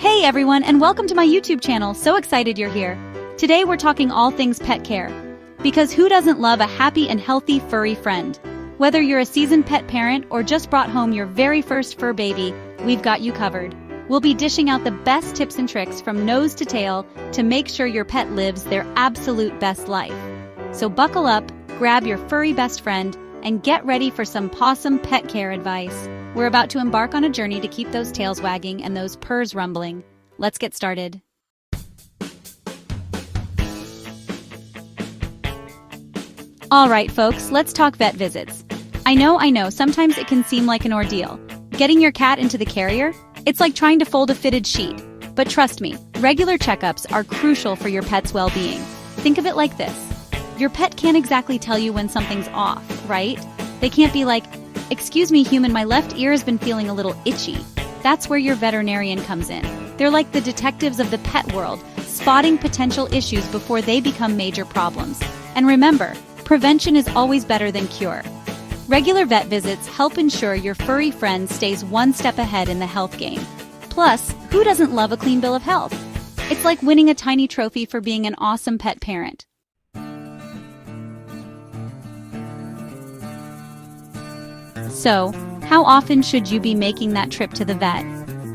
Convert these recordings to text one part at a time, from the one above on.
Hey everyone, and welcome to my YouTube channel. So excited you're here. Today we're talking all things pet care. Because who doesn't love a happy and healthy furry friend? Whether you're a seasoned pet parent or just brought home your very first fur baby, we've got you covered. We'll be dishing out the best tips and tricks from nose to tail to make sure your pet lives their absolute best life. So buckle up, grab your furry best friend, and get ready for some pawsome pet care advice. We're about to embark on a journey to keep those tails wagging and those purrs rumbling. Let's get started. All right, folks, let's talk vet visits. I know, sometimes it can seem like an ordeal. Getting your cat into the carrier? It's like trying to fold a fitted sheet. But trust me, regular checkups are crucial for your pet's well-being. Think of it like this. Your pet can't exactly tell you when something's off, right? They can't be like, "Excuse me, human, my left ear has been feeling a little itchy." That's where your veterinarian comes in. They're like the detectives of the pet world, spotting potential issues before they become major problems. And remember, prevention is always better than cure. Regular vet visits help ensure your furry friend stays one step ahead in the health game. Plus, who doesn't love a clean bill of health? It's like winning a tiny trophy for being an awesome pet parent. So, how often should you be making that trip to the vet?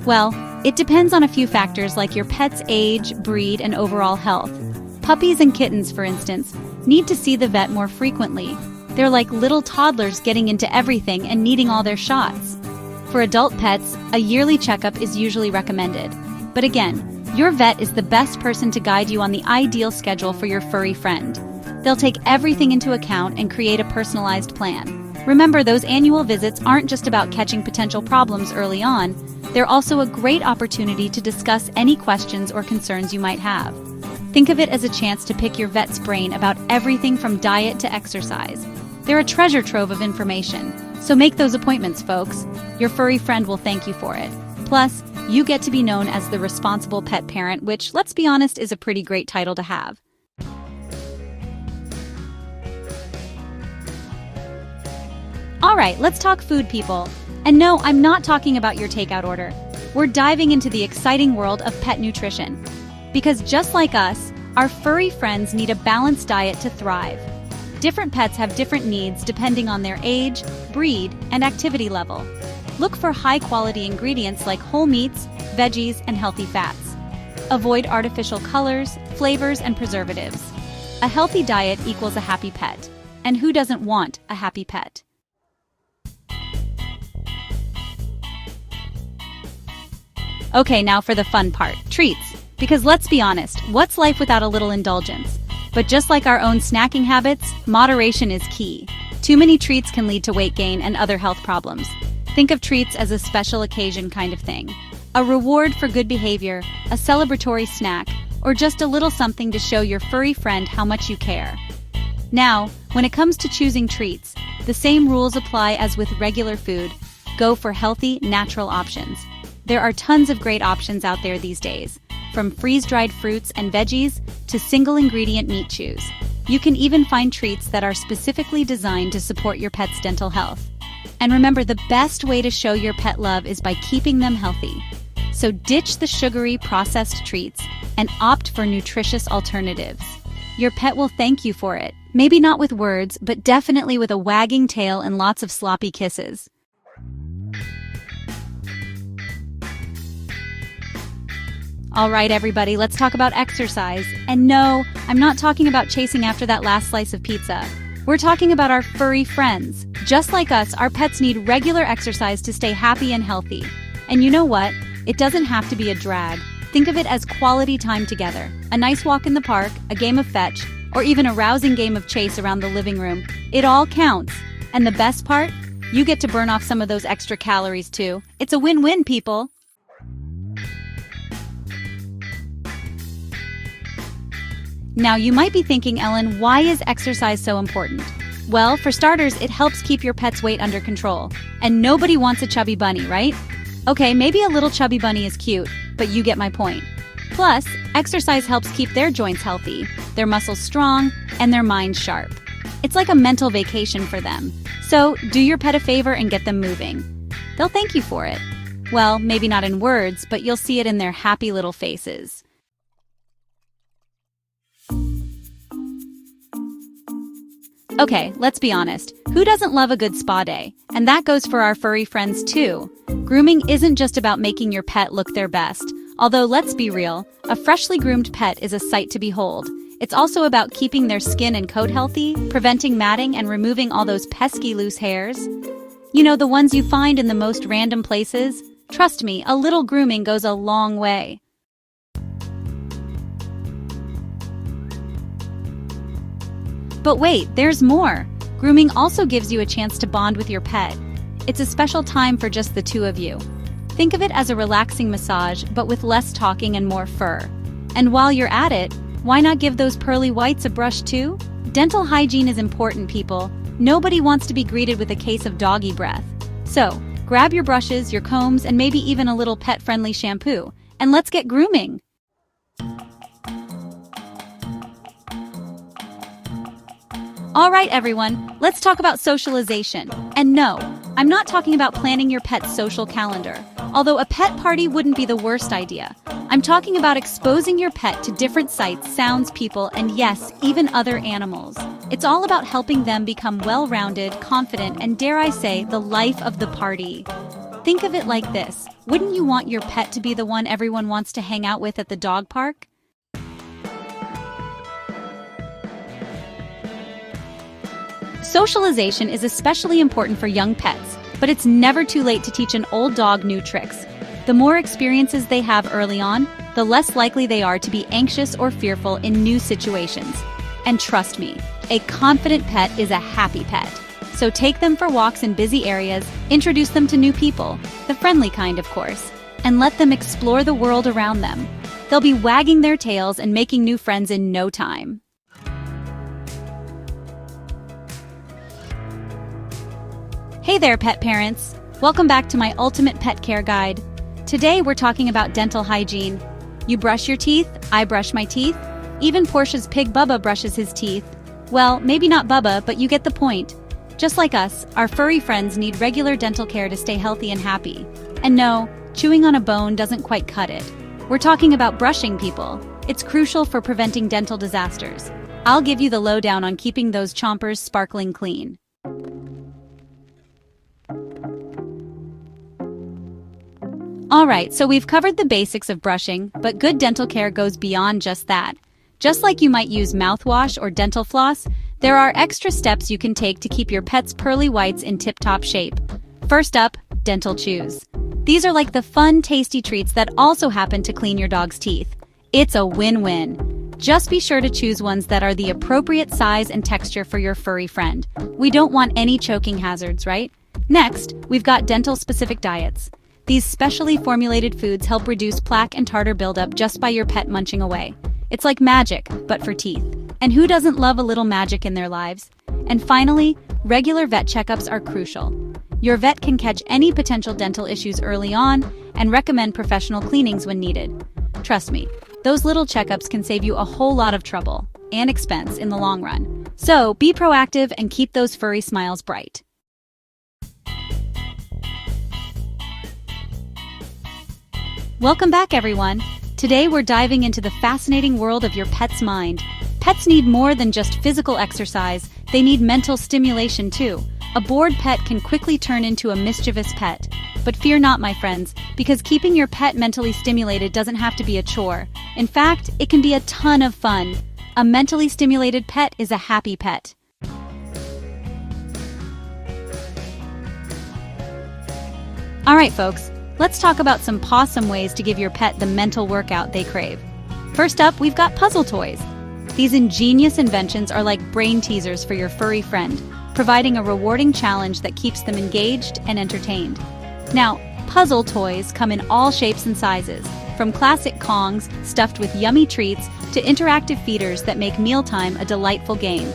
Well, it depends on a few factors like your pet's age, breed, and overall health. Puppies and kittens, for instance, need to see the vet more frequently. They're like little toddlers getting into everything and needing all their shots. For adult pets, a yearly checkup is usually recommended. But again, your vet is the best person to guide you on the ideal schedule for your furry friend. They'll take everything into account and create a personalized plan. Remember, those annual visits aren't just about catching potential problems early on. They're also a great opportunity to discuss any questions or concerns you might have. Think of it as a chance to pick your vet's brain about everything from diet to exercise. They're a treasure trove of information. So make those appointments, folks. Your furry friend will thank you for it. Plus, you get to be known as the responsible pet parent, which, let's be honest, is a pretty great title to have. Alright, let's talk food, people. And no, I'm not talking about your takeout order. We're diving into the exciting world of pet nutrition. Because just like us, our furry friends need a balanced diet to thrive. Different pets have different needs depending on their age, breed, and activity level. Look for high-quality ingredients like whole meats, veggies, and healthy fats. Avoid artificial colors, flavors, and preservatives. A healthy diet equals a happy pet. And who doesn't want a happy pet? Okay, now for the fun part, treats. Because let's be honest, what's life without a little indulgence? But just like our own snacking habits, moderation is key. Too many treats can lead to weight gain and other health problems. Think of treats as a special occasion kind of thing. A reward for good behavior, a celebratory snack, or just a little something to show your furry friend how much you care. Now, when it comes to choosing treats, the same rules apply as with regular food. Go for healthy, natural options. There are tons of great options out there these days, from freeze-dried fruits and veggies to single-ingredient meat chews. You can even find treats that are specifically designed to support your pet's dental health. And remember, the best way to show your pet love is by keeping them healthy. So ditch the sugary, processed treats and opt for nutritious alternatives. Your pet will thank you for it. Maybe not with words, but definitely with a wagging tail and lots of sloppy kisses. All right, everybody, let's talk about exercise. And no, I'm not talking about chasing after that last slice of pizza. We're talking about our furry friends. Just like us, our pets need regular exercise to stay happy and healthy. And you know what? It doesn't have to be a drag. Think of it as quality time together. A nice walk in the park, a game of fetch, or even a rousing game of chase around the living room. It all counts. And the best part? You get to burn off some of those extra calories too. It's a win-win, people. Now, you might be thinking, Ellen, why is exercise so important? Well, for starters, it helps keep your pet's weight under control. And nobody wants a chubby bunny, right? Okay, maybe a little chubby bunny is cute, but you get my point. Plus, exercise helps keep their joints healthy, their muscles strong, and their minds sharp. It's like a mental vacation for them. So, do your pet a favor and get them moving. They'll thank you for it. Well, maybe not in words, but you'll see it in their happy little faces. Okay, let's be honest. Who doesn't love a good spa day? And that goes for our furry friends too. Grooming isn't just about making your pet look their best. Although, let's be real, a freshly groomed pet is a sight to behold. It's also about keeping their skin and coat healthy, preventing matting, and removing all those pesky loose hairs. You know, the ones you find in the most random places? Trust me, a little grooming goes a long way. But wait, there's more. Grooming also gives you a chance to bond with your pet. It's a special time for just the two of you. Think of it as a relaxing massage, but with less talking and more fur. And while you're at it, why not give those pearly whites a brush too? Dental hygiene is important, people. Nobody wants to be greeted with a case of doggy breath. So, grab your brushes, your combs, and maybe even a little pet-friendly shampoo, and let's get grooming. All right, everyone, let's talk about socialization. And no, I'm not talking about planning your pet's social calendar, although a pet party wouldn't be the worst idea. I'm talking about exposing your pet to different sights, sounds, people, and yes, even other animals. It's all about helping them become well-rounded, confident, and dare I say, the life of the party. Think of it like this. Wouldn't you want your pet to be the one everyone wants to hang out with at the dog park? Socialization is especially important for young pets, but it's never too late to teach an old dog new tricks. The more experiences they have early on, the less likely they are to be anxious or fearful in new situations. And trust me, a confident pet is a happy pet. So take them for walks in busy areas, introduce them to new people, the friendly kind of course, and let them explore the world around them. They'll be wagging their tails and making new friends in no time. Hey there, pet parents! Welcome back to my ultimate pet care guide. Today we're talking about dental hygiene. You brush your teeth, I brush my teeth. Even Portia's pig Bubba brushes his teeth. Well, maybe not Bubba, but you get the point. Just like us, our furry friends need regular dental care to stay healthy and happy. And no, chewing on a bone doesn't quite cut it. We're talking about brushing, people. It's crucial for preventing dental disasters. I'll give you the lowdown on keeping those chompers sparkling clean. Alright, so we've covered the basics of brushing, but good dental care goes beyond just that. Just like you might use mouthwash or dental floss, there are extra steps you can take to keep your pet's pearly whites in tip-top shape. First up, dental chews. These are like the fun, tasty treats that also happen to clean your dog's teeth. It's a win-win. Just be sure to choose ones that are the appropriate size and texture for your furry friend. We don't want any choking hazards, right? Next, we've got dental-specific diets. These specially formulated foods help reduce plaque and tartar buildup just by your pet munching away. It's like magic, but for teeth. And who doesn't love a little magic in their lives? And finally, regular vet checkups are crucial. Your vet can catch any potential dental issues early on and recommend professional cleanings when needed. Trust me, those little checkups can save you a whole lot of trouble and expense in the long run. So be proactive and keep those furry smiles bright. Welcome back, everyone. Today we're diving into the fascinating world of your pet's mind. Pets need more than just physical exercise, they need mental stimulation too. A bored pet can quickly turn into a mischievous pet. But fear not, my friends, because keeping your pet mentally stimulated doesn't have to be a chore. In fact, it can be a ton of fun. A mentally stimulated pet is a happy pet. Alright, folks. Let's talk about some pawsome ways to give your pet the mental workout they crave. First up, we've got puzzle toys. These ingenious inventions are like brain teasers for your furry friend, providing a rewarding challenge that keeps them engaged and entertained. Now, puzzle toys come in all shapes and sizes, from classic Kongs stuffed with yummy treats to interactive feeders that make mealtime a delightful game.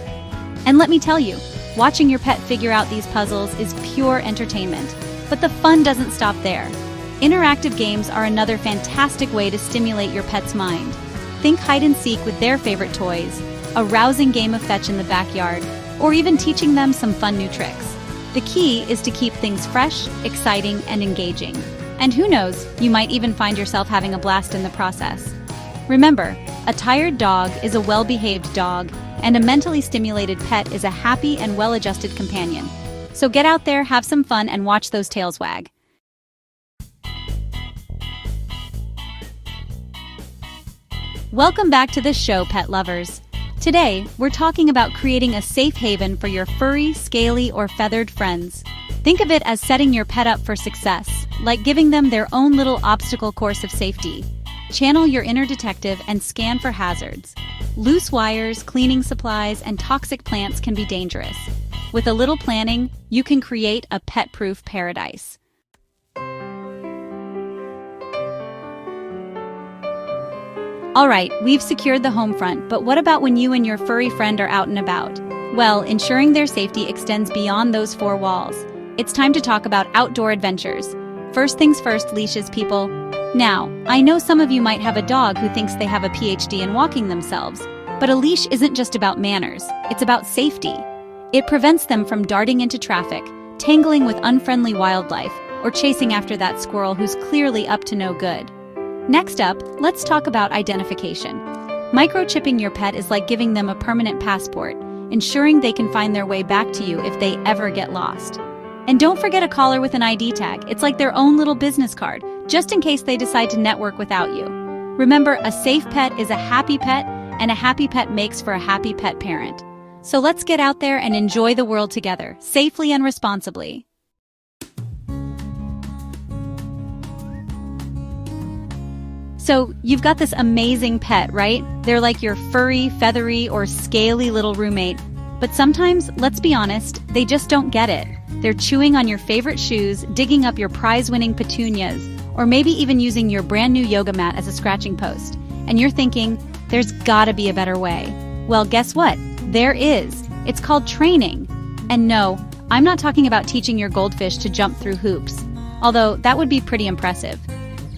And let me tell you, watching your pet figure out these puzzles is pure entertainment. But the fun doesn't stop there. Interactive games are another fantastic way to stimulate your pet's mind. Think hide and seek with their favorite toys, a rousing game of fetch in the backyard, or even teaching them some fun new tricks. The key is to keep things fresh, exciting, and engaging. And who knows, you might even find yourself having a blast in the process. Remember, a tired dog is a well-behaved dog, and a mentally stimulated pet is a happy and well-adjusted companion. So get out there, have some fun, and watch those tails wag. Welcome back to the show, pet lovers. Today, we're talking about creating a safe haven for your furry, scaly, or feathered friends. Think of it as setting your pet up for success, like giving them their own little obstacle course of safety. Channel your inner detective and scan for hazards. Loose wires, cleaning supplies, and toxic plants can be dangerous. With a little planning, you can create a pet-proof paradise. Alright, we've secured the home front, but what about when you and your furry friend are out and about? Well, ensuring their safety extends beyond those four walls. It's time to talk about outdoor adventures. First things first, leashes, people. Now, I know some of you might have a dog who thinks they have a PhD in walking themselves, but a leash isn't just about manners, it's about safety. It prevents them from darting into traffic, tangling with unfriendly wildlife, or chasing after that squirrel who's clearly up to no good. Next up, let's talk about identification. Microchipping your pet is like giving them a permanent passport, ensuring they can find their way back to you if they ever get lost. And don't forget a collar with an ID tag. It's like their own little business card, just in case they decide to network without you. Remember, a safe pet is a happy pet, and a happy pet makes for a happy pet parent. So let's get out there and enjoy the world together, safely and responsibly. So, you've got this amazing pet, right? They're like your furry, feathery, or scaly little roommate. But sometimes, let's be honest, they just don't get it. They're chewing on your favorite shoes, digging up your prize-winning petunias, or maybe even using your brand new yoga mat as a scratching post. And you're thinking, there's gotta be a better way. Well, guess what? There is. It's called training. And no, I'm not talking about teaching your goldfish to jump through hoops, although that would be pretty impressive.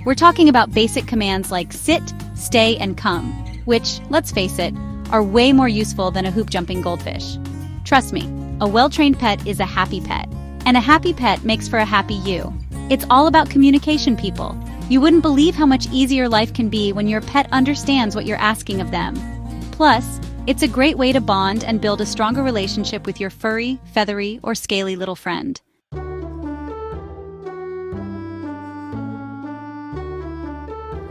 We're talking about basic commands like sit, stay, and come, which, let's face it, are way more useful than a hoop-jumping goldfish. Trust me, a well-trained pet is a happy pet, and a happy pet makes for a happy you. It's all about communication, people. You wouldn't believe how much easier life can be when your pet understands what you're asking of them. Plus, it's a great way to bond and build a stronger relationship with your furry, feathery, or scaly little friend.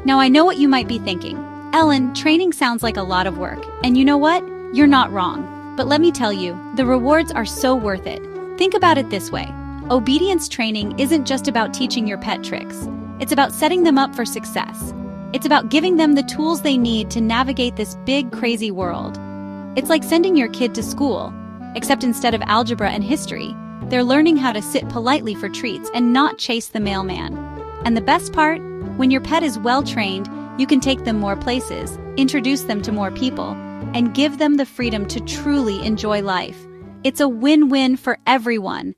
Now, I know what you might be thinking. Ellen, training sounds like a lot of work, and you know what? You're not wrong. But let me tell you, the rewards are so worth it. Think about it this way. Obedience training isn't just about teaching your pet tricks. It's about setting them up for success. It's about giving them the tools they need to navigate this big, crazy world. It's like sending your kid to school, except instead of algebra and history, they're learning how to sit politely for treats and not chase the mailman. And the best part? When your pet is well-trained, you can take them more places, introduce them to more people, and give them the freedom to truly enjoy life. It's a win-win for everyone.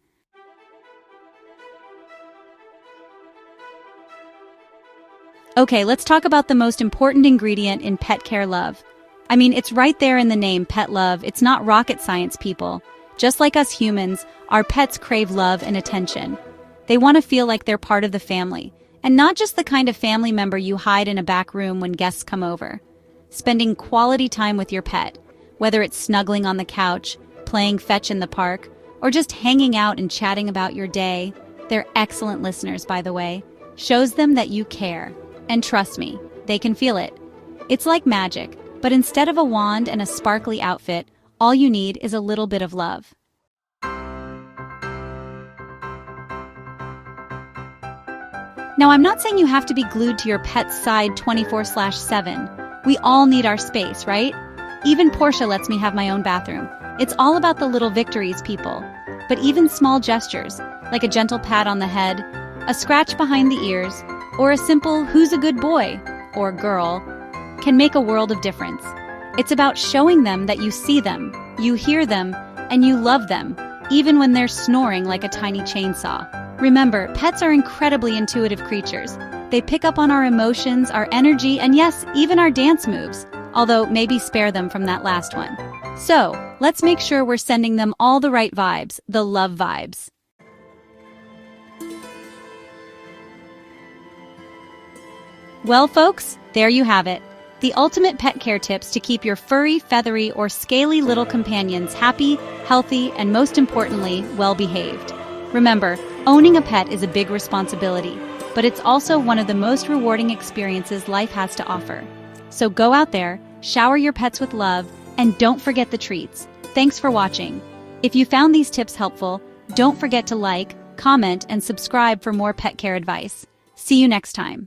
Okay, let's talk about the most important ingredient in pet care love. I mean, it's right there in the name, pet love. It's not rocket science, people. Just like us humans, our pets crave love and attention. They want to feel like they're part of the family, and not just the kind of family member you hide in a back room when guests come over. Spending quality time with your pet, whether it's snuggling on the couch, playing fetch in the park, or just hanging out and chatting about your day, they're excellent listeners, by the way, shows them that you care. And trust me, they can feel it. It's like magic, but instead of a wand and a sparkly outfit, all you need is a little bit of love. Now, I'm not saying you have to be glued to your pet's side 24/7. We all need our space, right? Even Portia lets me have my own bathroom. It's all about the little victories, people. But even small gestures, like a gentle pat on the head, a scratch behind the ears, or a simple "who's a good boy" or girl, can make a world of difference. It's about showing them that you see them, you hear them, and you love them, even when they're snoring like a tiny chainsaw. Remember, pets are incredibly intuitive creatures. They pick up on our emotions, our energy, and yes, even our dance moves, although maybe spare them from that last one. So, let's make sure we're sending them all the right vibes, the love vibes. Well, folks, there you have it. The ultimate pet care tips to keep your furry, feathery, or scaly little companions happy, healthy, and most importantly, well-behaved. Remember, owning a pet is a big responsibility, but it's also one of the most rewarding experiences life has to offer. So go out there, shower your pets with love, and don't forget the treats. Thanks for watching. If you found these tips helpful, don't forget to like, comment, and subscribe for more pet care advice. See you next time.